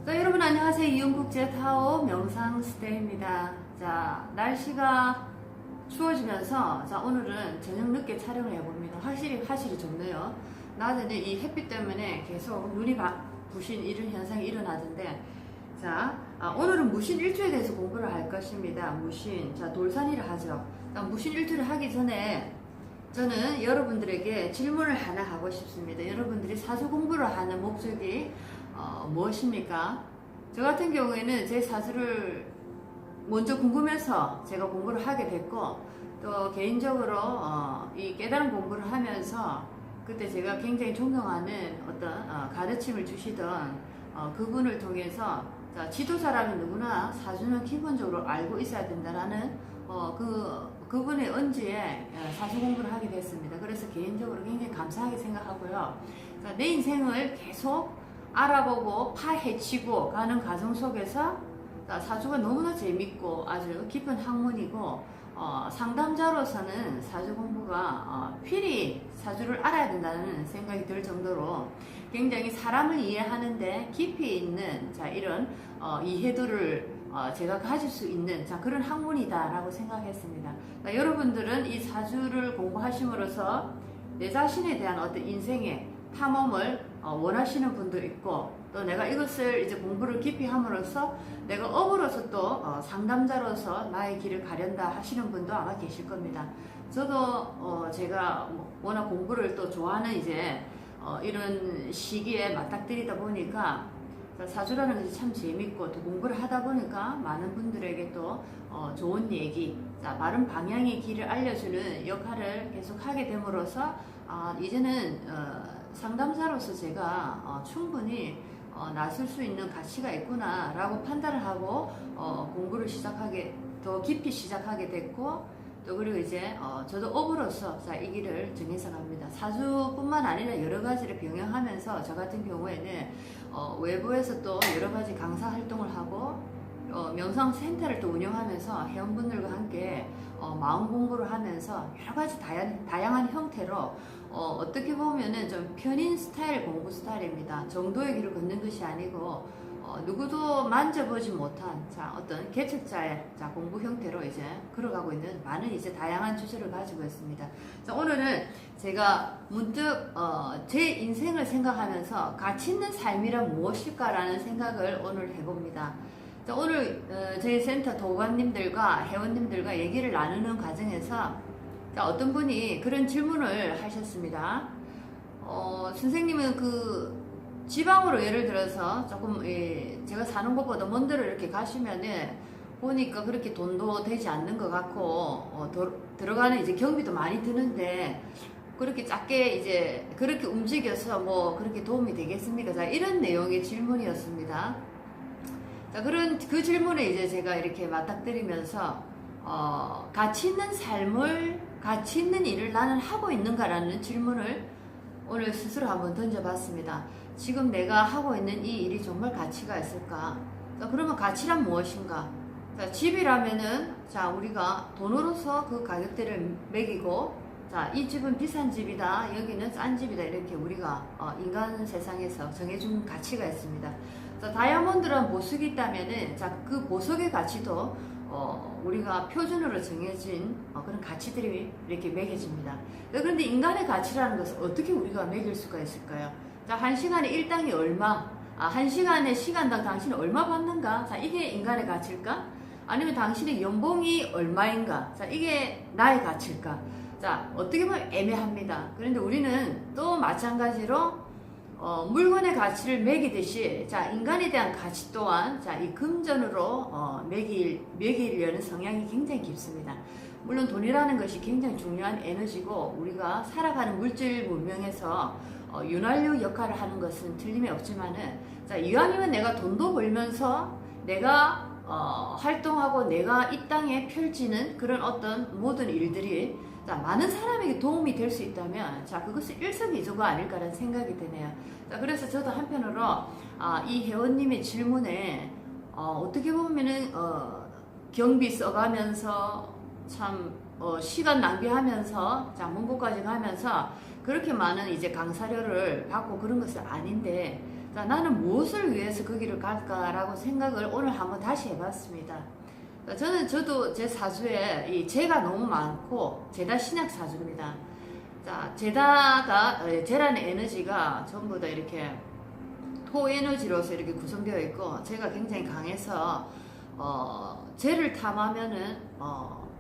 자, 여러분 안녕하세요. 이용국제 타오 명상스테이입니다. 자, 날씨가 추워지면서 오늘은 저녁 늦게 촬영을 해봅니다. 확실히 좋네요. 낮에는 이 햇빛 때문에 계속 눈이 부신 이런 현상이 일어나던데, 자, 오늘은 무신일주에 대해서 공부를 할 것입니다. 무신, 자, 돌산이라 하죠. 자, 무신일주를 하기 전에 저는 여러분들에게 질문을 하나 하고 싶습니다. 여러분들이 사주 공부를 하는 목적이 무엇입니까? 저 같은 경우에는 제 사주를 먼저 궁금해서 제가 공부를 하게 됐고, 또 개인적으로 이 깨달음 공부를 하면서 그때 제가 굉장히 존경하는 어떤 가르침을 주시던 그분을 통해서, 자, 지도자라면 누구나 사주는 기본적으로 알고 있어야 된다라는 그분의 언지에 사주 공부를 하게 됐습니다. 그래서 개인적으로 굉장히 감사하게 생각하고요. 자, 내 인생을 계속 알아보고 파헤치고 가는 과정 속에서 사주가 너무나 재밌고 아주 깊은 학문이고, 상담자로서는 사주 공부가 필히 사주를 알아야 된다는 생각이 들 정도로 굉장히 사람을 이해하는데 깊이 있는 이런 이해도를 제가 가질 수 있는 그런 학문이다라고 생각했습니다. 여러분들은 이 사주를 공부하심으로써 내 자신에 대한 어떤 인생의 탐험을 원하시는 분도 있고, 또 내가 이것을 이제 공부를 깊이 함으로써 내가 업으로서 또 상담자로서 나의 길을 가련다 하시는 분도 아마 계실 겁니다. 저도 제가 워낙 공부를 또 좋아하는 이제 이런 시기에 맞닥뜨리다 보니까 사주라는 것이 참 재밌고, 또 공부를 하다 보니까 많은 분들에게 또 좋은 얘기, 바른 방향의 길을 알려주는 역할을 계속 하게 됨으로써 이제는 상담사로서 제가 충분히 나설 수 있는 가치가 있구나 라고 판단을 하고 공부를 더 깊이 시작하게 됐고, 또 그리고 이제 저도 업으로서 이 길을 정해서 갑니다. 사주뿐만 아니라 여러 가지를 병행하면서 저 같은 경우에는 외부에서 또 여러 가지 강사 활동을 하고 명상센터를 또 운영하면서 회원분들과 함께 마음 공부를 하면서 여러 가지 다양한 형태로 어떻게 보면은 좀 편인 스타일 공부 스타일입니다. 정도의 길을 걷는 것이 아니고 누구도 만져보지 못한 어떤 개척자의 공부 형태로 이제 걸어가고 있는 많은 이제 다양한 주제를 가지고 있습니다. 자, 오늘은 제가 문득 제 인생을 생각하면서 가치 있는 삶이란 무엇일까라는 생각을 오늘 해봅니다. 자, 오늘 저희 센터 도관님들과 회원님들과 얘기를 나누는 과정에서 어떤 분이 그런 질문을 하셨습니다. 선생님은 지방으로 예를 들어서 조금 제가 사는 곳보다 먼 데를 이렇게 가시면은 보니까 그렇게 돈도 되지 않는 것 같고 들어가는 이제 경비도 많이 드는데 그렇게 작게 이제 그렇게 움직여서 뭐 그렇게 도움이 되겠습니까? 자, 이런 내용의 질문이었습니다. 자, 그 질문에 이제 제가 이렇게 맞닥뜨리면서 가치 있는 삶을, 가치 있는 일을 나는 하고 있는가라는 질문을 오늘 스스로 한번 던져봤습니다. 지금 내가 하고 있는 이 일이 정말 가치가 있을까? 자, 그러면 가치란 무엇인가? 자, 집이라면은 우리가 돈으로서 그 가격대를 매기고, 이 집은 비싼 집이다, 여기는 싼 집이다, 이렇게 우리가 인간 세상에서 정해준 가치가 있습니다. 자, 다이아몬드란 보석이 있다면은 그 보석의 가치도 우리가 표준으로 정해진 그런 가치들이 이렇게 매겨집니다. 그런데 인간의 가치라는 것을 어떻게 우리가 매길 수가 있을까요? 자, 1시간에 일당이 얼마? 1시간에 시간당 당신이 얼마 받는가? 자, 이게 인간의 가치일까? 아니면 당신의 연봉이 얼마인가? 자, 이게 나의 가치일까? 자, 어떻게 보면 애매합니다. 그런데 우리는 또 마찬가지로 물건의 가치를 매기듯이 인간에 대한 가치 또한 이 금전으로 매기려는 성향이 굉장히 깊습니다. 물론 돈이라는 것이 굉장히 중요한 에너지고 우리가 살아가는 물질 문명에서 윤활유 역할을 하는 것은 틀림이 없지만은, 이왕이면 내가 돈도 벌면서 내가 활동하고 내가 이 땅에 펼치는 그런 어떤 모든 일들이 많은 사람에게 도움이 될 수 있다면 그것은 일석이조가 아닐까라는 생각이 드네요. 그래서 저도 한편으로 이 회원님의 질문에 어떻게 보면은 경비 써가면서 참 시간 낭비하면서 먼 곳까지 가면서 그렇게 많은 이제 강사료를 받고 그런 것은 아닌데, 자, 나는 무엇을 위해서 그 길을 갈까라고 생각을 오늘 한번 다시 해봤습니다. 저도 제 사주에 이 재가 너무 많고 제다 신약 사주입니다. 자, 재라는 에너지가 전부 다 이렇게 토 에너지로서 이렇게 구성되어 있고, 제가 굉장히 강해서 재를 탐하면은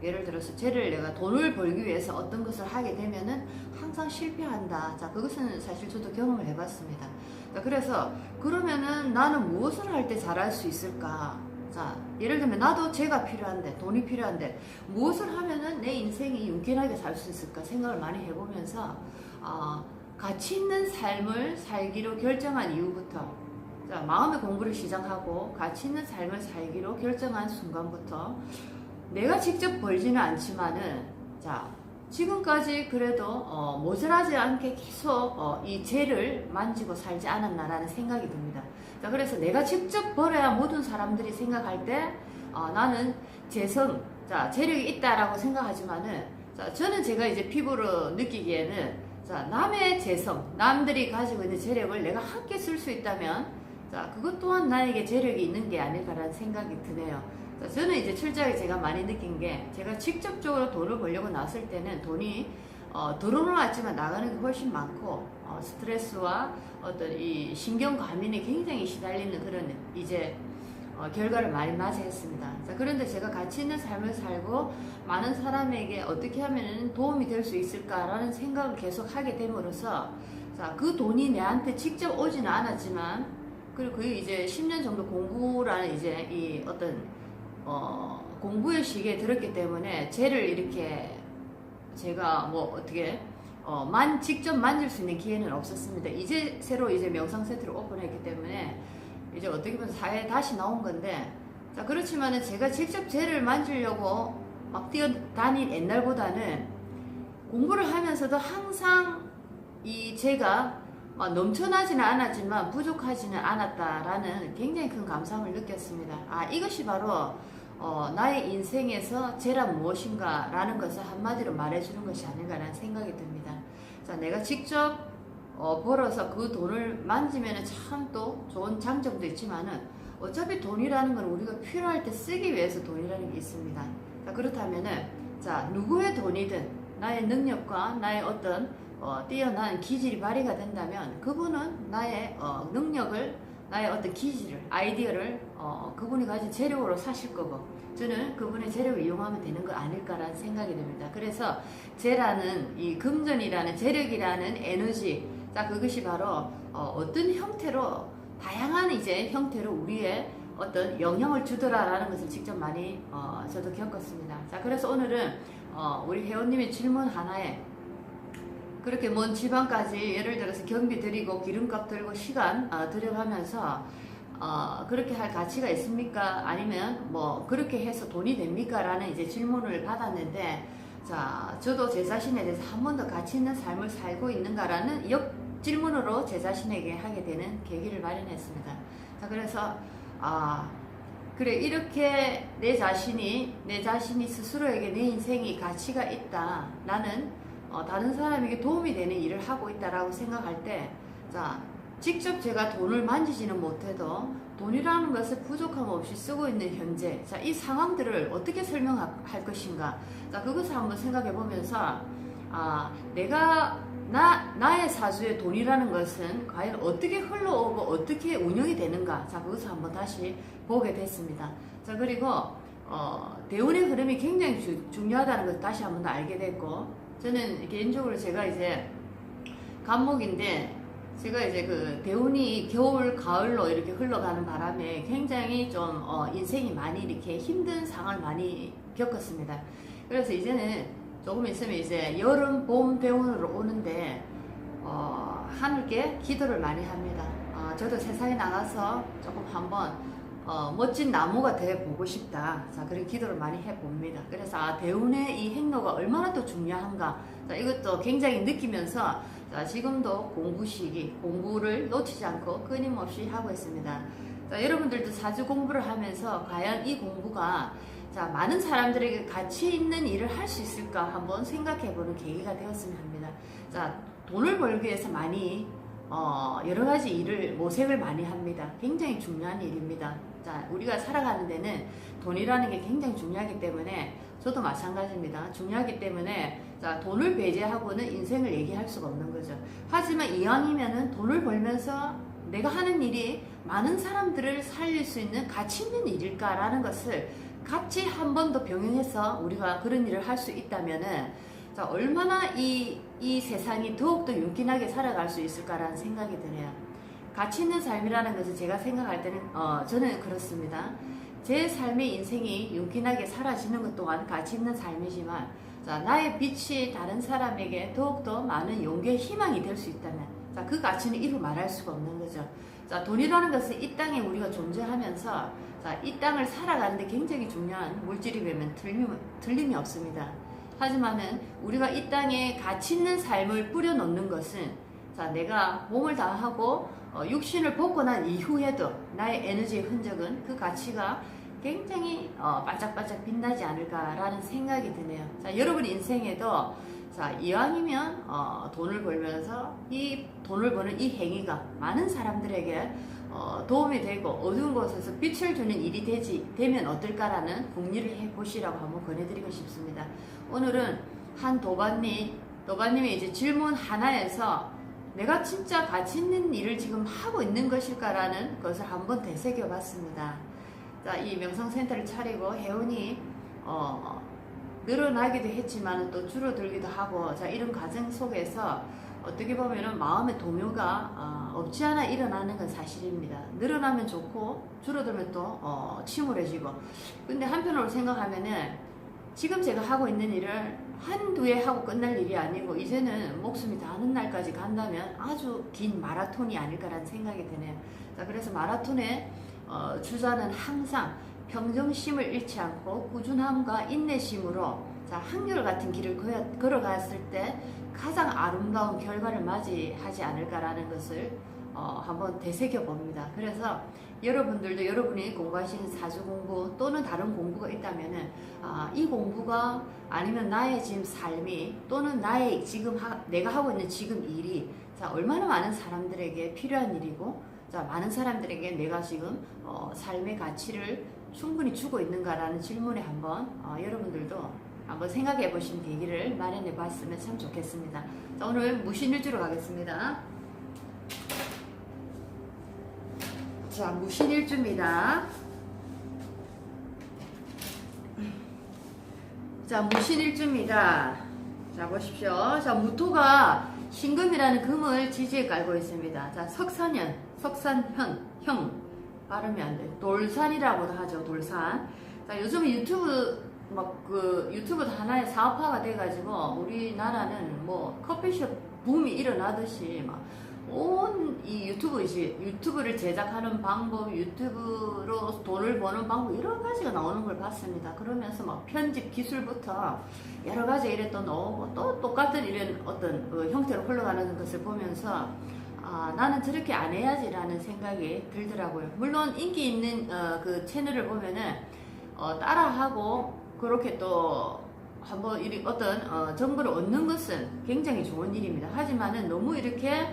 예를 들어서 재를 내가 돈을 벌기 위해서 어떤 것을 하게 되면은 항상 실패한다. 자, 그것은 사실 저도 경험을 해봤습니다. 자, 그래서 그러면은 나는 무엇을 할 때 잘할 수 있을까? 자, 예를 들면 나도 재가 필요한데, 돈이 필요한데 무엇을 하면은 내 인생이 윤택하게 살 수 있을까 생각을 많이 해보면서 가치 있는 삶을 살기로 결정한 이후부터, 자, 마음의 공부를 시작하고 가치 있는 삶을 살기로 결정한 순간부터 내가 직접 벌지는 않지만은, 자, 지금까지 그래도 모자라지 않게 계속 이 재를 만지고 살지 않았나라는 생각이 듭니다. 자, 그래서 내가 직접 벌어야 모든 사람들이 생각할 때 나는 재성, 자, 재력이 있다라고 생각하지만은, 자, 저는 제가 이제 피부로 느끼기에는, 자, 남의 재성, 남들이 가지고 있는 재력을 내가 함께 쓸 수 있다면, 자, 그것 또한 나에게 재력이 있는 게 아닐까라는 생각이 드네요. 자, 저는 이제 철저하게 제가 많이 느낀 게, 제가 직접적으로 돈을 벌려고 나설 때는 돈이 들어오는 왔지만 나가는 게 훨씬 많고, 스트레스와 어떤 이 신경 과민에 굉장히 시달리는 그런 이제 결과를 많이 맞이했습니다. 자, 그런데 제가 가치 있는 삶을 살고 많은 사람에게 어떻게 하면 도움이 될 수 있을까라는 생각을 계속 하게 됨으로써, 자, 그 돈이 내한테 직접 오지는 않았지만, 그리고 그 이제 10년 정도 공부라는 이제 이 어떤 공부의 시기에 들었기 때문에 재를 이렇게 제가 뭐 어떻게 직접 만질 수 있는 기회는 없었습니다. 이제 새로 이제 명상 세트를 오픈했기 때문에 이제 어떻게 보면 사회에 다시 나온 건데, 자, 그렇지만은 제가 직접 재를 만지려고 막 뛰어다닌 옛날보다는 공부를 하면서도 항상 이 재가 넘쳐나지는 않았지만 부족하지는 않았다라는 굉장히 큰 감사함을 느꼈습니다. 아, 이것이 바로 나의 인생에서 재란 무엇인가 라는 것을 한마디로 말해주는 것이 아닌가라는 생각이 듭니다. 자, 내가 직접 벌어서 그 돈을 만지면 참 또 좋은 장점도 있지만은, 어차피 돈이라는 건 우리가 필요할 때 쓰기 위해서 돈이라는 게 있습니다. 자, 그렇다면은, 자, 누구의 돈이든 나의 능력과 나의 어떤 뛰어난 기질이 발휘가 된다면, 그분은 나의 능력을, 나의 어떤 기질을, 아이디어를 그분이 가진 재력으로 사실 거고, 저는 그분의 재력을 이용하면 되는 거 아닐까라는 생각이 듭니다. 그래서 재라는 이 금전이라는 재력이라는 에너지, 자, 그것이 바로 어떤 형태로, 다양한 이제 형태로 우리의 어떤 영향을 주더라라는 것을 직접 많이 저도 겪었습니다. 자, 그래서 오늘은 우리 회원님의 질문 하나에, 그렇게 먼 지방까지 예를 들어서 경비 들이고 기름값 들고 시간 들여가면서 그렇게 할 가치가 있습니까? 아니면 뭐 그렇게 해서 돈이 됩니까? 라는 이제 질문을 받았는데, 자, 저도 제 자신에 대해서 한 번 더 가치 있는 삶을 살고 있는가라는 질문으로 제 자신에게 하게 되는 계기를 마련했습니다. 자, 그래서 그래, 이렇게 내 자신이 스스로에게 내 인생이 가치가 있다, 나는 다른 사람에게 도움이 되는 일을 하고 있다라고 생각할 때, 자, 직접 제가 돈을 만지지는 못해도 돈이라는 것을 부족함 없이 쓰고 있는 현재, 자, 이 상황들을 어떻게 설명할 것인가, 자, 그것을 한번 생각해 보면서, 내가 나의 사주의 돈이라는 것은 과연 어떻게 흘러오고 어떻게 운영이 되는가, 자, 그것을 한번 다시 보게 됐습니다. 자, 그리고 대운의 흐름이 굉장히 중요하다는 것을 다시 한번 알게 됐고, 저는 개인적으로 제가 이제 간목인데, 제가 이제 그 대운이 겨울, 가을로 이렇게 흘러가는 바람에 굉장히 좀 인생이 많이 이렇게 힘든 상황을 많이 겪었습니다. 그래서 이제는 조금 있으면 이제 여름, 봄 대운으로 오는데 하늘께 기도를 많이 합니다. 저도 세상에 나가서 조금 한번 멋진 나무가 되어 보고 싶다. 자, 그런 기도를 많이 해봅니다. 그래서 대운의 이 행로가 얼마나 또 중요한가, 자, 이것도 굉장히 느끼면서, 자, 지금도 공부 시기, 공부를 놓치지 않고 끊임없이 하고 있습니다. 자, 여러분들도 사주 공부를 하면서 과연 이 공부가, 자, 많은 사람들에게 가치 있는 일을 할 수 있을까 한번 생각해보는 계기가 되었으면 합니다. 자, 돈을 벌기 위해서 많이 여러 가지 일을 모색을 많이 합니다. 굉장히 중요한 일입니다. 자, 우리가 살아가는 데는 돈이라는 게 굉장히 중요하기 때문에 저도 마찬가지입니다. 중요하기 때문에 자, 돈을 배제하고는 인생을 얘기할 수가 없는 거죠. 하지만 이왕이면은 돈을 벌면서 내가 하는 일이 많은 사람들을 살릴 수 있는 가치 있는 일일까라는 것을 같이 한 번 더 병행해서 우리가 그런 일을 할 수 있다면은 자, 얼마나 이 세상이 더욱더 윤기나게 살아갈 수 있을까라는 생각이 드네요. 가치 있는 삶이라는 것을 제가 생각할 때는 저는 그렇습니다. 제 삶의 인생이 윤기나게 사라지는 것 또한 가치 있는 삶이지만 자, 나의 빛이 다른 사람에게 더욱더 많은 용기의 희망이 될 수 있다면 자, 그 가치는 이루 말할 수가 없는 거죠. 자, 돈이라는 것은 이 땅에 우리가 존재하면서 자, 이 땅을 살아가는데 굉장히 중요한 물질이면 틀림이 없습니다. 하지만은 우리가 이 땅에 가치 있는 삶을 뿌려놓는 것은 자, 내가 몸을 다하고 육신을 벗고 난 이후에도 나의 에너지의 흔적은 그 가치가 굉장히 반짝반짝 빛나지 않을까라는 생각이 드네요. 자, 여러분 인생에도 자, 이왕이면 돈을 벌면서 이 돈을 버는 이 행위가 많은 사람들에게 도움이 되고 어두운 곳에서 빛을 주는 일이 되면 어떨까라는 궁리를 해보시라고 한번 권해드리고 싶습니다. 오늘은 한 도반님의 이제 질문 하나에서 내가 진짜 가치 있는 일을 지금 하고 있는 것일까라는 것을 한번 되새겨 봤습니다. 자, 이 명상센터를 차리고 회원이 늘어나기도 했지만 또 줄어들기도 하고 자, 이런 과정 속에서 어떻게 보면은 마음의 동요가 없지 않아 일어나는 건 사실입니다. 늘어나면 좋고 줄어들면 또 침울해지고. 근데 한편으로 생각하면은 지금 제가 하고 있는 일을 한두 해 하고 끝날 일이 아니고 이제는 목숨이 닿는 날까지 간다면 아주 긴 마라톤이 아닐까라는 생각이 드네요. 자, 그래서 마라톤의 주자는 항상 평정심을 잃지 않고 꾸준함과 인내심으로 자, 한결같은 길을 걸어갔을 때 가장 아름다운 결과를 맞이하지 않을까라는 것을 한번 되새겨 봅니다. 그래서 여러분들도 여러분이 공부하시는 사주 공부 또는 다른 공부가 있다면은 이 공부가 아니면 나의 지금 삶이 또는 나의 지금 내가 하고 있는 지금 일이 자, 얼마나 많은 사람들에게 필요한 일이고 자, 많은 사람들에게 내가 지금 삶의 가치를 충분히 주고 있는가라는 질문에 한번 여러분들도 한번 생각해 보신 계기를 마련해 봤으면 참 좋겠습니다. 자, 오늘 무신일주로 가겠습니다. 자, 무신일주입니다. 자, 무신일주입니다. 자, 보십시오. 자, 무토가 신금이라는 금을 지지에 깔고 있습니다. 자, 석산형, 발음이 안 돼. 돌산이라고도 하죠, 돌산. 자, 요즘 유튜브 유튜브도 하나의 사업화가 돼가지고 우리나라는 뭐 커피숍 붐이 일어나듯이 막 온 이 유튜브를 제작하는 방법, 유튜브로 돈을 버는 방법 여러 가지가 나오는 걸 봤습니다. 그러면서 막 편집 기술부터 여러 가지 일에 또 나오고 또 똑같은 이런 어떤 형태로 흘러가는 것을 보면서 나는 저렇게 안 해야지라는 생각이 들더라고요. 물론 인기 있는 그 채널을 보면은 따라하고 그렇게 또 한번 어떤 정보를 얻는 것은 굉장히 좋은 일입니다. 하지만은 너무 이렇게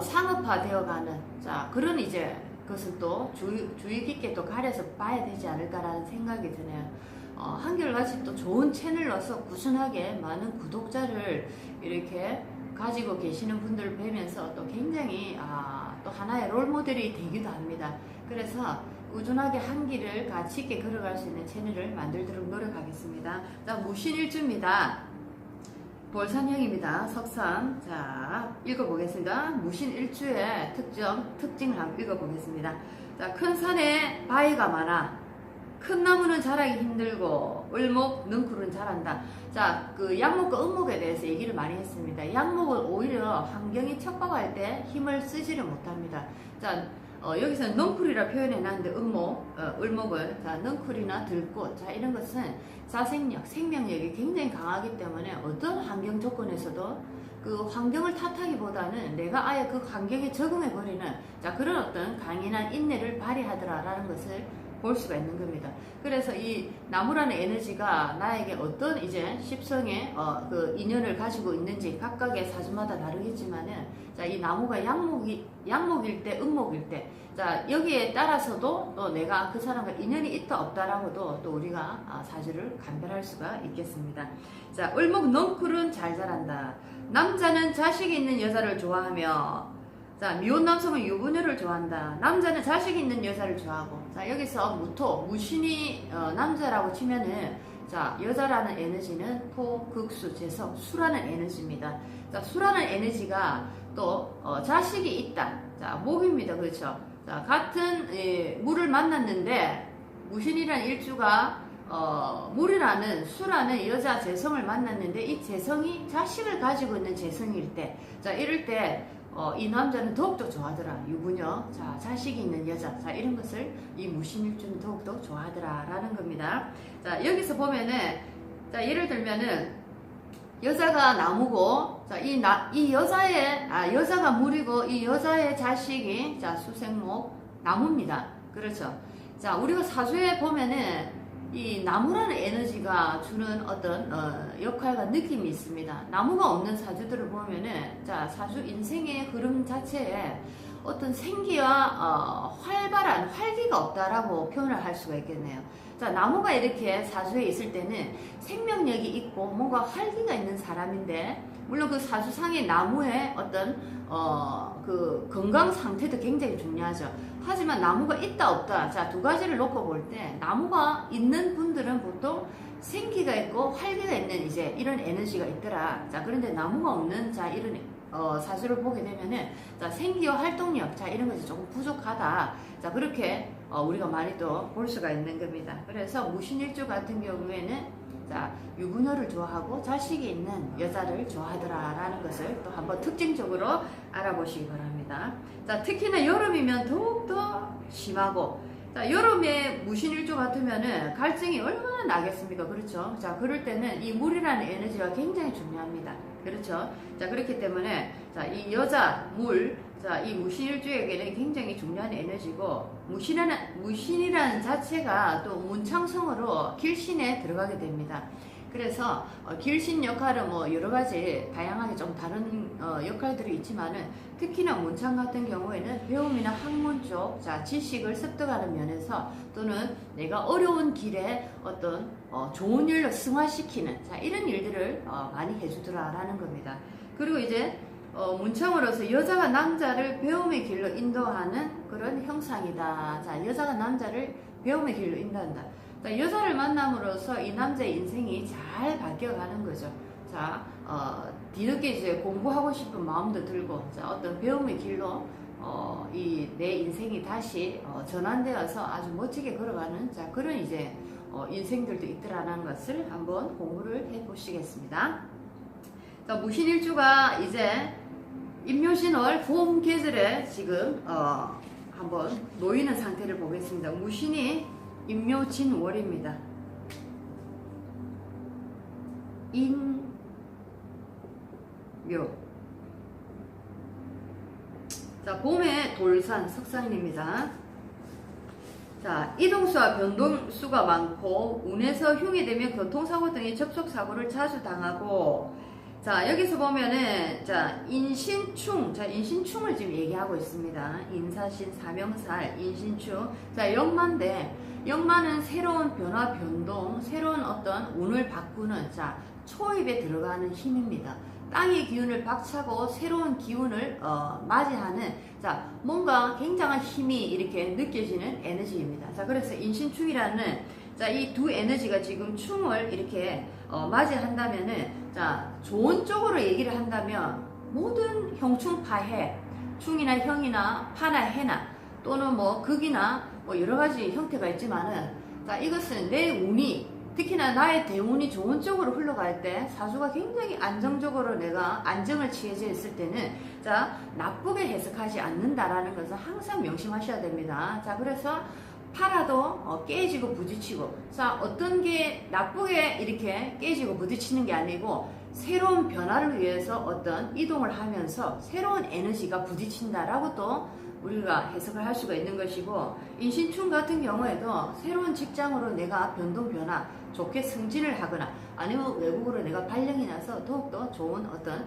상업화되어가는 자, 그런 이제 그것은 또 주의 깊게 또 가려서 봐야 되지 않을까라는 생각이 드네요. 한결같이 또 좋은 채널로서 꾸준하게 많은 구독자를 이렇게 가지고 계시는 분들을 뵈면서 또 굉장히 또 하나의 롤모델이 되기도 합니다. 그래서 꾸준하게 한 길을 가치 있게 걸어갈 수 있는 채널을 만들도록 노력하겠습니다. 자, 무신일주입니다. 돌산형입니다. 석산. 자, 읽어보겠습니다. 무신일주의 특징을 한번 읽어보겠습니다. 자, 큰 산에 바위가 많아. 큰 나무는 자라기 힘들고 을목, 능쿨은 자란다. 자, 그 양목과 음목에 대해서 얘기를 많이 했습니다. 양목은 오히려 환경이 척박할 때 힘을 쓰지를 못합니다. 자, 여기서는 능쿨이라 표현해놨는데 을목을 자, 능쿨이나 들꽃 자, 이런 것은 자생력, 생명력이 굉장히 강하기 때문에 어떤 환경 조건에서도 그 환경을 탓하기보다는 내가 아예 그 환경에 적응해버리는 자, 그런 어떤 강인한 인내를 발휘하더라라는 것을 볼 수가 있는 겁니다. 그래서 이 나무라는 에너지가 나에게 어떤 이제 십성의 그 인연을 가지고 있는지 각각의 사주마다 다르겠지만은, 자, 이 나무가 양목일 때, 음목일 때, 자, 여기에 따라서도 또 내가 그 사람과 인연이 있다 없다라고도 또 우리가 사주를 감별할 수가 있겠습니다. 자, 을목 넝쿨은 잘 자란다. 남자는 자식이 있는 여자를 좋아하며, 자, 미혼 남성은 유부녀를 좋아한다. 남자는 자식이 있는 여자를 좋아하고, 자, 여기서 무토, 무신이 남자라고 치면은, 자, 여자라는 에너지는 토, 극수, 재석, 수라는 에너지입니다. 자, 수라는 에너지가 또 자식이 있다. 자, 목입니다. 그렇죠? 자, 같은 물을 만났는데 무신이라는 일주가 물이라는 수라는 여자 재성을 만났는데, 이 재성이 자식을 가지고 있는 재성일 때, 자, 이럴 때 이 남자는 더욱더 좋아하더라. 유부녀, 자, 자식이 있는 여자, 자, 이런 것을 이 무신일주는 더욱더 좋아하더라 라는 겁니다. 자, 여기서 보면은, 자, 예를 들면은 여자가 나무고, 자, 이 여자가 물이고, 이 여자의 자식이, 자, 수생목, 나무입니다. 그렇죠. 자, 우리가 사주에 보면은, 이 나무라는 에너지가 주는 어떤 역할과 느낌이 있습니다. 나무가 없는 사주들을 보면은, 자, 사주 인생의 흐름 자체에 어떤 생기와 활발한 활기가 없다라고 표현을 할 수가 있겠네요. 자, 나무가 이렇게 사주에 있을 때는 생명력이 있고 뭔가 활기가 있는 사람인데, 물론 그 사주상의 나무의 어떤 그 건강 상태도 굉장히 중요하죠. 하지만 나무가 있다 없다, 자, 두 가지를 놓고 볼 때 나무가 있는 분들은 보통 생기가 있고 활기가 있는 이제 이런 에너지가 있더라. 자, 그런데 나무가 없는, 자, 이런 사주를 보게 되면은, 자, 생기와 활동력, 자, 이런 것이 조금 부족하다. 자, 그렇게 우리가 많이 또 볼 수가 있는 겁니다. 그래서 무신일주 같은 경우에는, 자, 유부녀를 좋아하고 자식이 있는 여자를 좋아하더라 라는 것을 또 한번 특징적으로 알아보시기 바랍니다. 자, 특히나 여름이면 더욱더 심하고, 자, 여름에 무신일주 같으면은 갈증이 얼마나 나겠습니까? 그렇죠? 자, 그럴 때는 이 물이라는 에너지가 굉장히 중요합니다. 그렇죠? 자, 그렇기 때문에, 자, 이 여자, 물, 자, 이 무신일주에게는 굉장히 중요한 에너지고, 무신이라는 자체가 또 문창성으로 길신에 들어가게 됩니다. 그래서 길신 역할은 뭐 여러 가지 다양하게 좀 다른 역할들이 있지만은, 특히나 문창 같은 경우에는 배움이나 학문 쪽, 자, 지식을 습득하는 면에서, 또는 내가 어려운 길에 어떤 좋은 일로 승화시키는, 자, 이런 일들을 많이 해주더라라는 겁니다. 그리고 이제 문창으로서 여자가 남자를 배움의 길로 인도하는 그런 형상이다. 자, 여자가 남자를 배움의 길로 인도한다. 자, 여자를 만남으로써 이 남자의 인생이 잘 바뀌어가는 거죠. 자, 뒤늦게 이제 공부하고 싶은 마음도 들고, 자, 어떤 배움의 길로 이 내 인생이 다시 전환되어서 아주 멋지게 걸어가는, 자, 그런 이제 인생들도 있더라는 것을 한번 공부를 해 보시겠습니다. 자, 무신일주가 이제 임묘신월 봄 계절에 지금 한번 놓이는 상태를 보겠습니다. 무신이 임묘진월입니다. 인묘. 자, 봄에 돌산 석산입니다. 자, 이동수와 변동수가 많고, 운에서 흉이 되면 교통사고 등의 접촉사고를 자주 당하고, 자, 여기서 보면은, 자, 인신충, 자, 인신충을 지금 얘기하고 있습니다. 인사신, 사명살, 인신충. 자, 역만대, 역만은 새로운 변화, 변동, 새로운 어떤 운을 바꾸는, 자, 초입에 들어가는 힘입니다. 땅의 기운을 박차고 새로운 기운을 맞이하는, 자, 뭔가 굉장한 힘이 이렇게 느껴지는 에너지입니다. 자, 그래서 인신충이라는, 자, 이 두 에너지가 지금 충을 이렇게 맞이한다면은, 자, 좋은 쪽으로 얘기를 한다면 모든 형충파해, 충이나 형이나 파나 해나, 또는 뭐 극이나 뭐 여러 가지 형태가 있지만은, 자, 이것은 내 운이, 특히나 나의 대운이 좋은 쪽으로 흘러갈 때, 사주가 굉장히 안정적으로 내가 안정을 취해져 있을 때는, 자, 나쁘게 해석하지 않는다라는 것을 항상 명심하셔야 됩니다. 자, 그래서 팔아도 깨지고 부딪히고, 자, 어떤 게 나쁘게 이렇게 깨지고 부딪히는 게 아니고, 새로운 변화를 위해서 어떤 이동을 하면서 새로운 에너지가 부딪힌다라고 또 우리가 해석을 할 수가 있는 것이고, 인신충 같은 경우에도 새로운 직장으로 내가 변화, 좋게 승진을 하거나 아니면 외국으로 내가 발령이 나서 더욱더 좋은 어떤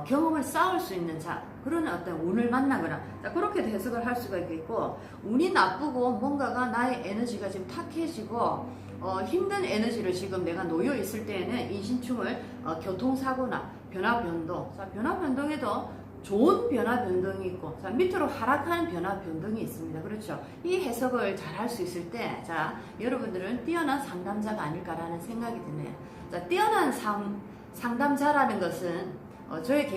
경험을 쌓을 수 있는 그런 어떤 운을 만나거나, 그렇게도 해석을 할 수가 있겠고, 운이 나쁘고 뭔가가 나의 에너지가 지금 탁해지고 힘든 에너지를 지금 내가 놓여 있을 때에는 인신충을 교통사고나 변화변동, 변화변동에도 좋은 변화변동이 있고, 밑으로 하락하는 변화변동이 있습니다. 그렇죠? 이 해석을 잘 할 수 있을 때, 여러분들은 뛰어난 상담자가 아닐까라는 생각이 드네요. 뛰어난 상담자라는 것은 저의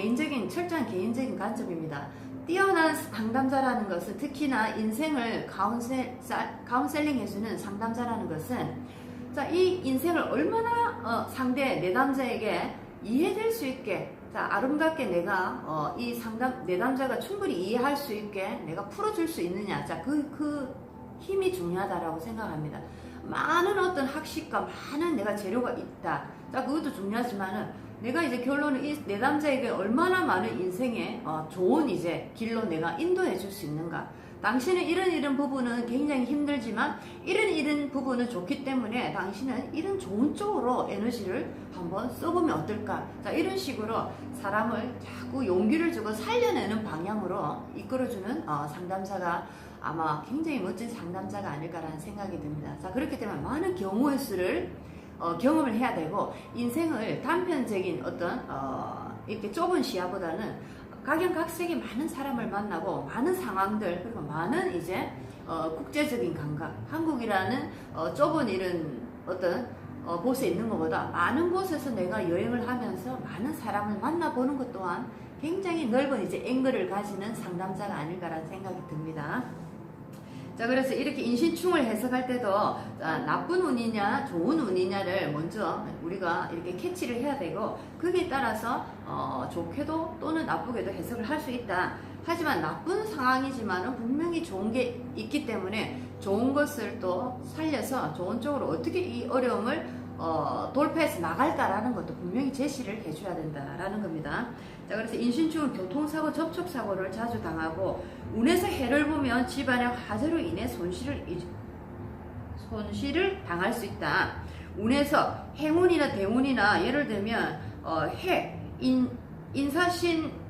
철저한 개인적인 관점입니다. 뛰어난 상담자라는 것은, 특히나 인생을 카운셀링 해주는 상담자라는 것은, 이 인생을 얼마나 상대 내담자에게 이해될 수 있게, 아름답게 내가 이 내담자가 충분히 이해할 수 있게 내가 풀어줄 수 있느냐, 그 힘이 중요하다라고 생각합니다. 많은 어떤 학식과 많은 내가 재료가 있다, 그것도 중요하지만은, 내가 이제 결론은 이 내담자에게 얼마나 많은 인생의 좋은 이제 길로 내가 인도해 줄 수 있는가. 당신은 이런 부분은 굉장히 힘들지만 이런 부분은 좋기 때문에 당신은 이런 좋은 쪽으로 에너지를 한번 써보면 어떨까. 이런 식으로 사람을 자꾸 용기를 주고 살려내는 방향으로 이끌어주는 상담사가 아마 굉장히 멋진 상담자가 아닐까라는 생각이 듭니다. 그렇기 때문에 많은 경우의 수를 경험을 해야 되고, 인생을 단편적인 어떤 이렇게 좁은 시야보다는 각양각색의 많은 사람을 만나고, 많은 상황들, 그리고 많은 이제 국제적인 감각, 한국이라는 좁은 이런 어떤 곳에 있는 것보다 많은 곳에서 내가 여행을 하면서 많은 사람을 만나보는 것 또한 굉장히 넓은 이제 앵글을 가지는 상담자가 아닐까라는 생각이 듭니다. 그래서 이렇게 인신충을 해석할 때도 나쁜 운이냐 좋은 운이냐를 먼저 우리가 이렇게 캐치를 해야 되고, 거기에 따라서 좋게도 또는 나쁘게도 해석을 할 수 있다. 하지만 나쁜 상황이지만은 분명히 좋은 게 있기 때문에 좋은 것을 또 살려서 좋은 쪽으로 어떻게 이 어려움을 돌파해서 나갈까라는 것도 분명히 제시를 해줘야 된다라는 겁니다. 그래서 인신충은 교통사고, 접촉사고를 자주 당하고, 운에서 해를 보면 집안의 화재로 인해 손실을 당할 수 있다. 운에서 행운이나 대운이나, 예를 들면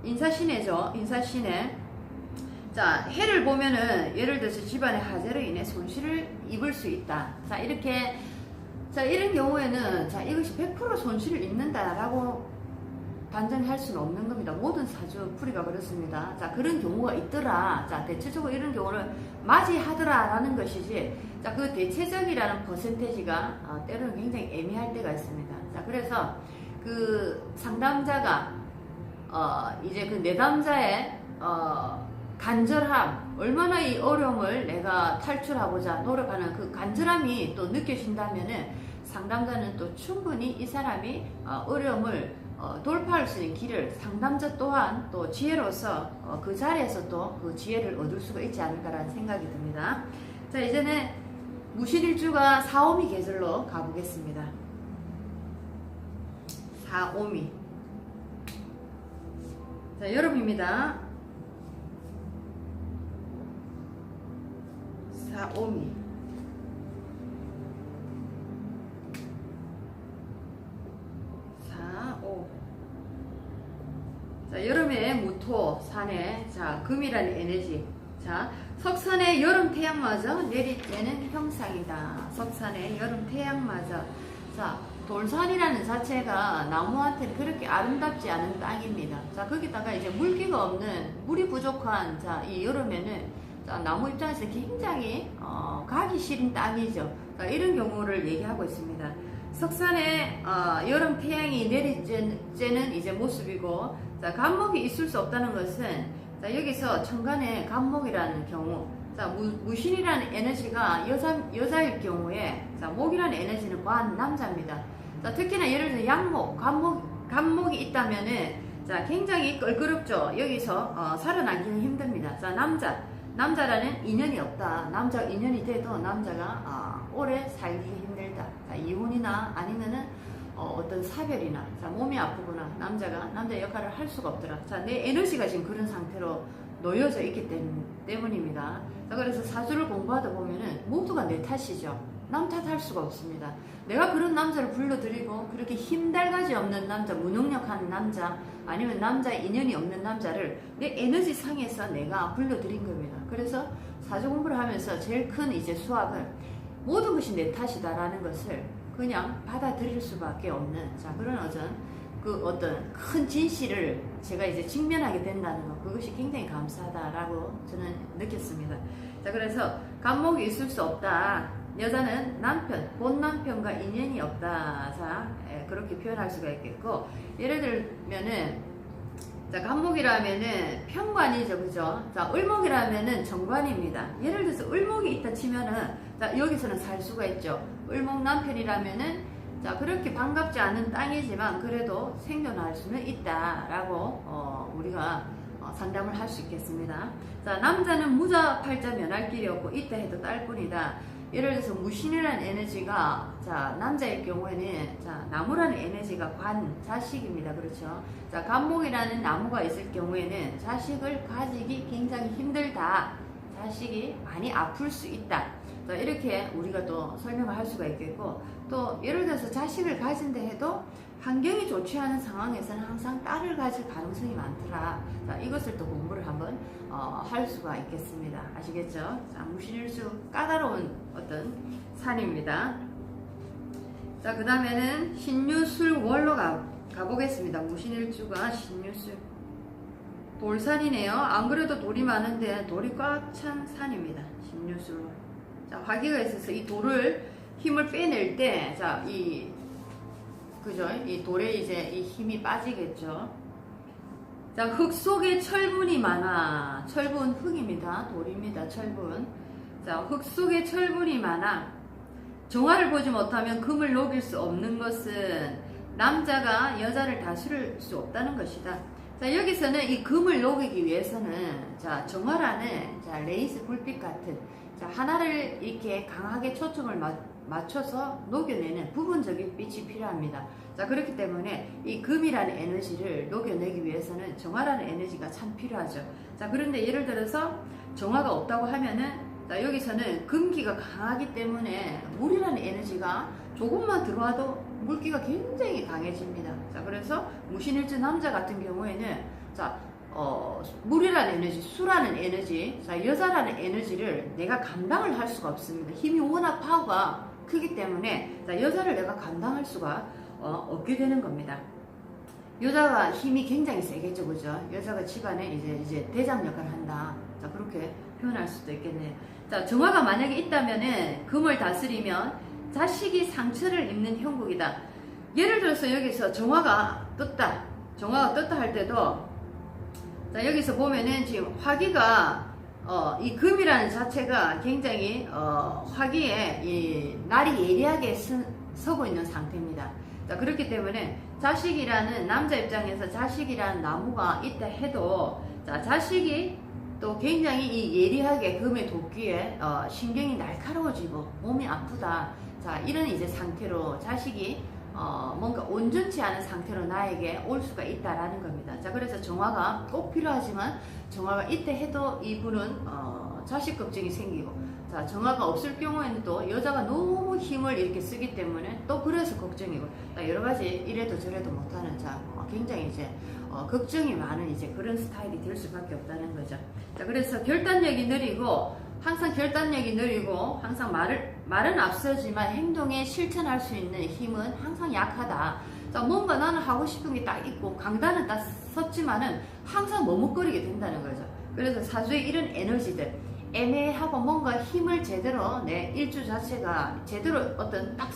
인사신해죠. 인사신해. 해를 보면은 예를 들어서 집안의 화재로 인해 손실을 입을 수 있다. 이런 경우에는 이것이 100% 손실을 입는다라고 단정할 수는 없는 겁니다. 모든 사주풀이가 그렇습니다. 그런 경우가 있더라. 대체적으로 이런 경우를 맞이하더라라는 것이지, 그 대체적이라는 퍼센테이지가 때로는 굉장히 애매할 때가 있습니다. 그래서 그 상담자가 이제 그 내담자의 간절함, 얼마나 이 어려움을 내가 탈출하고자 노력하는 그 간절함이 또 느껴진다면은, 상담자는 또 충분히 이 사람이 어려움을 돌파할 수 있는 길을, 상담자 또한 또 지혜로서 그 자리에서 또 그 지혜를 얻을 수가 있지 않을까라는 생각이 듭니다. 이제는 무신일주가 사오미 계절로 가보겠습니다. 사오미. 여름입니다. 사오미. 여름에 무토, 산에, 금이라는 에너지. 석산의 여름 태양마저 내리쬐는 형상이다. 석산의 여름 태양마저. 돌산이라는 자체가 나무한테는 그렇게 아름답지 않은 땅입니다. 거기다가 이제 물기가 없는, 물이 부족한, 이 여름에는 나무 입장에서 굉장히 가기 싫은 땅이죠. 이런 경우를 얘기하고 있습니다. 석산에 여름 태양이 내리쬐는 이제 모습이고, 간목이 있을 수 없다는 것은, 여기서 천간에 간목이라는 경우, 무신이라는 에너지가 여자일 경우에, 목이라는 에너지는 과한 남자입니다. 특히나 예를 들어 양목, 간목이 있다면은, 굉장히 껄끄럽죠. 여기서 살아남기는 힘듭니다. 남자라는 인연이 없다. 남자 인연이 돼도 남자가 오래 살기 힘들다. 이혼이나 아니면은 어떤 사별이나, 몸이 아프거나 남자 역할을 할 수가 없더라. 내 에너지가 지금 그런 상태로 놓여져 있기 때문입니다. 자, 그래서 사주를 공부하다 보면은 모두가 내 탓이죠. 남 탓할 수가 없습니다. 내가 그런 남자를 불러들이고 그렇게 힘달가지 없는 남자, 무능력한 남자, 아니면 남자의 인연이 없는 남자를 내 에너지 상에서 내가 불러들인 겁니다. 그래서 사주 공부를 하면서 제일 큰 이제 수학은 모든 것이 내 탓이다라는 것을 그냥 받아들일 수밖에 없는, 자, 그런 어떤 큰 진실을 제가 이제 직면하게 된다는 것, 그것이 굉장히 감사하다라고 저는 느꼈습니다. 자, 그래서 간목이 있을 수 없다. 여자는 남편, 본 남편과 인연이 없다. 자, 그렇게 표현할 수가 있겠고, 예를 들면은, 자, 간목이라면은 편관이죠, 그죠? 자, 을목이라면은 정관입니다. 예를 들어서 을목이 있다 치면은, 자, 여기서는 살 수가 있죠. 을목 남편이라면은, 자, 그렇게 반갑지 않은 땅이지만 그래도 생존할 수는 있다라고 우리가 상담을 할 수 있겠습니다. 자, 남자는 무자 팔자 면할 길이 없고 있다 해도 딸 뿐이다. 예를 들어서 무신이라는 에너지가, 자, 남자일 경우에는, 자, 나무라는 에너지가 관, 자식입니다. 그렇죠? 자, 간목이라는 나무가 있을 경우에는 자식을 가지기 굉장히 힘들다. 자식이 많이 아플 수 있다. 자, 이렇게 우리가 또 설명을 할 수가 있겠고, 또 예를 들어서 자식을 가진다 해도 환경이 좋지 않은 상황에서는 항상 딸을 가질 가능성이 많더라. 자, 이것을 또 공부를 한번 할 수가 있겠습니다. 아시겠죠? 자, 무신일수 까다로운 어떤 산입니다. 자, 그 다음에는 신유술월로 가보겠습니다. 무신일주가 신유술 돌산이네요. 안 그래도 돌이 많은데 돌이 꽉 찬 산입니다. 신유술월. 자, 화기가 있어서 이 돌을 힘을 빼낼 때, 자, 그죠? 이 돌에 이제 이 힘이 빠지겠죠. 자, 흙 속에 철분이 많아. 철분, 흙입니다. 돌입니다. 철분. 자, 흙 속에 철분이 많아. 정화를 보지 못하면 금을 녹일 수 없는 것은 남자가 여자를 다스릴 수 없다는 것이다. 자, 여기서는 이 금을 녹이기 위해서는, 자, 정화라는, 자, 레이스 불빛 같은, 자, 하나를 이렇게 강하게 초점을 맞춰서 녹여내는 부분적인 빛이 필요합니다. 자, 그렇기 때문에 이 금이라는 에너지를 녹여내기 위해서는 정화라는 에너지가 참 필요하죠. 자, 그런데 예를 들어서 정화가 없다고 하면은, 자, 여기서는 금기가 강하기 때문에 물이라는 에너지가 조금만 들어와도 물기가 굉장히 강해집니다. 자, 그래서 무신일주 남자 같은 경우에는, 자, 물이라는 에너지, 수라는 에너지, 자, 여자라는 에너지를 내가 감당을 할 수가 없습니다. 힘이 워낙 파워가 크기 때문에, 자, 여자를 내가 감당할 수가 없게 되는 겁니다. 여자가 힘이 굉장히 세겠죠, 그죠? 여자가 집안에 이제 대장 역할을 한다. 자, 그렇게 표현할 수도 있겠네요. 자, 정화가 만약에 있다면은 금을 다스리면 자식이 상처를 입는 형국이다. 예를 들어서 여기서 정화가 떴다 할 때도, 자, 여기서 보면은 지금 화기가 이 금이라는 자체가 굉장히 화기에 이 날이 예리하게 서고 있는 상태입니다. 자, 그렇기 때문에 자식이라는, 남자 입장에서 자식이라는 나무가 있다 해도, 자, 자식이 또 굉장히 이 예리하게 금의 도끼에 신경이 날카로워지고 몸이 아프다. 자, 이런 이제 상태로 자식이 뭔가 온전치 않은 상태로 나에게 올 수가 있다라는 겁니다. 자, 그래서 정화가 꼭 필요하지만 정화가 있다 해도 이분은 자식 걱정이 생기고, 자, 정화가 없을 경우에는 또 여자가 너무 힘을 이렇게 쓰기 때문에 또 그래서 걱정이고, 자, 여러 가지 이래도 저래도 못하는, 자, 굉장히 이제 걱정이 많은 이제 그런 스타일이 될 수밖에 없다는 거죠. 자, 그래서 결단력이 느리고, 항상 결단력이 느리고, 항상 말은 앞서지만 행동에 실천할 수 있는 힘은 항상 약하다. 자, 뭔가 나는 하고 싶은 게 딱 있고 강단은 딱 섰지만은 항상 머뭇거리게 된다는 거죠. 그래서 사주에 이런 에너지들, 애매하고 뭔가 힘을 제대로, 내 일주 자체가 제대로 어떤 딱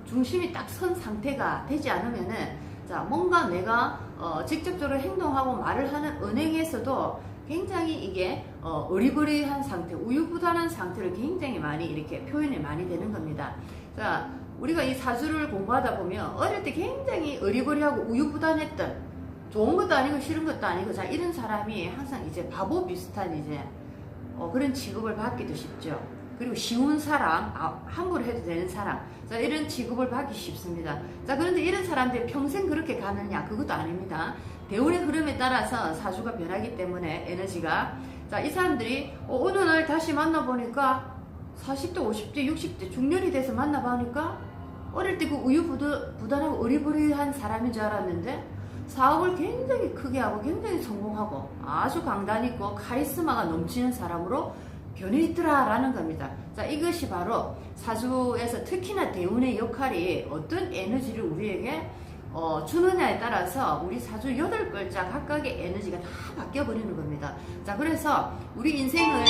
중심이 딱 선 상태가 되지 않으면은, 자, 뭔가 내가 직접적으로 행동하고 말을 하는 은행에서도 굉장히 이게 어리버리한 상태, 우유부단한 상태를 굉장히 많이 이렇게 표현이 많이 되는 겁니다. 자, 우리가 이 사주를 공부하다 보면 어릴 때 굉장히 어리버리하고 우유부단했던, 좋은 것도 아니고 싫은 것도 아니고, 자, 이런 사람이 항상 이제 바보 비슷한 이제 그런 취급을 받기도 쉽죠. 그리고 쉬운 사람, 함부로 해도 되는 사람, 자, 이런 취급을 받기 쉽습니다. 자, 그런데 이런 사람들이 평생 그렇게 가느냐? 그것도 아닙니다. 대운의 흐름에 따라서 사주가 변하기 때문에 에너지가 자, 이 사람들이 어느 날 다시 만나보니까 40대, 50대, 60대 중년이 돼서 만나보니까 어릴 때 그 우유부단하고 어리버리한 사람인 줄 알았는데 사업을 굉장히 크게 하고 굉장히 성공하고 아주 강단 있고 카리스마가 넘치는 사람으로 변해 있더라라는 겁니다. 자, 이것이 바로 사주에서 특히나 대운의 역할이 어떤 에너지를 우리에게 주느냐에 따라서 우리 사주 8글자 각각의 에너지가 다 바뀌어 버리는 겁니다. 자, 그래서 우리 인생을